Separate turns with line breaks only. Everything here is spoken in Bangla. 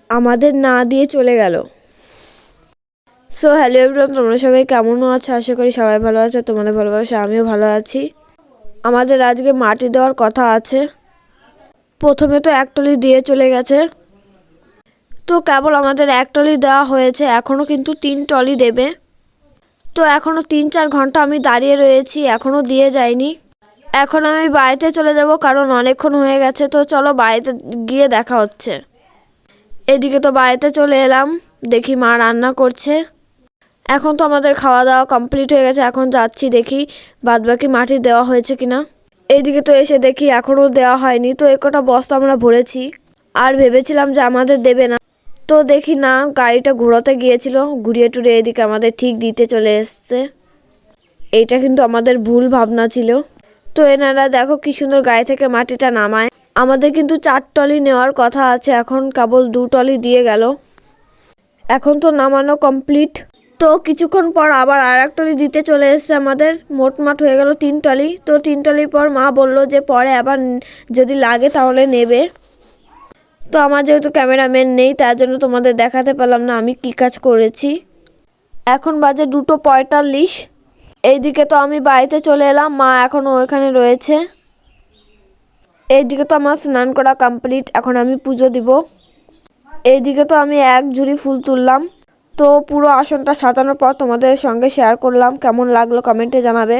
আমাদের না দিয়ে চলে গেল। সো হ্যালো এভরিওয়ান, তোমরা সবাই কেমন আছো? আশা করি সবাই ভালো আছে। তোমাদের ভালোবাসা আমিও ভালো আছি। আমাদের আজকে মাটি দেওয়ার কথা আছে। প্রথমে তো এক টলি দিয়ে চলে গেছে, তো কেবল আমাদের এক টলি দেওয়া হয়েছে, এখনও কিন্তু 3 টলি দেবে। তো এখনও 3-4 ঘন্টা আমি দাঁড়িয়ে রয়েছি, এখনও দিয়ে যায়নি। এখন আমি বাড়িতে চলে যাব, কারণ অনেকক্ষণ হয়ে গেছে। তো চলো বাড়িতে গিয়ে দেখা হচ্ছে। এদিকে তো বাড়িতে চলে এলাম, দেখি মা রান্না করছে। এখন তো আমাদের খাওয়া দাওয়া কমপ্লিট হয়ে গেছে, এখন যাচ্ছি দেখি বাদবাকি মাটি দেওয়া হয়েছে কিনা। এইদিকে তো এসে দেখি এখনও দেওয়া হয়নি। তো একটা বস্তা আমরা ভরেছি, আর ভেবেছিলাম যে আমাদের দেবে না। তো দেখি না, গাড়িটা ঘোরাতে গিয়েছিল, ঘুরিয়ে টুরিয়ে এদিকে আমাদের ঠিক দিতে চলে এসছে। এইটা কিন্তু আমাদের ভুল ভাবনা ছিল। তো এনারা দেখো কি সুন্দর গাড়ি থেকে মাটিটা নামায়। আমাদের কিন্তু 4 টলি নেওয়ার কথা আছে, এখন কেবল 2 টলি দিয়ে গেল। এখন তো নামানো কমপ্লিট। তো কিছুক্ষণ পর আবার আর এক টলি দিতে চলে এসছে আমাদের। মোটমাট হয়ে গেল 3 টলি। তো 3 টলি পর মা বলল যে পরে আবার যদি লাগে তাহলে নেবে। তো আমার যেহেতু ক্যামেরাম্যান নেই, তার জন্য তোমাদের দেখাতে পারলাম না আমি কি কাজ করেছি। এখন বাজে 2:45। এইদিকে তো আমি বাড়িতে চলে এলাম, মা এখনও ওইখানে রয়েছে। এইদিকে তো আমার স্নান করা কমপ্লিট, এখন আমি পুজো দিব। এইদিকে তো আমি এক ঝুড়ি ফুল তুললাম। তো পুরো আসনটা সাজানোর পর তোমাদের সঙ্গে শেয়ার করলাম, কেমন লাগলো কমেন্টে জানাবে।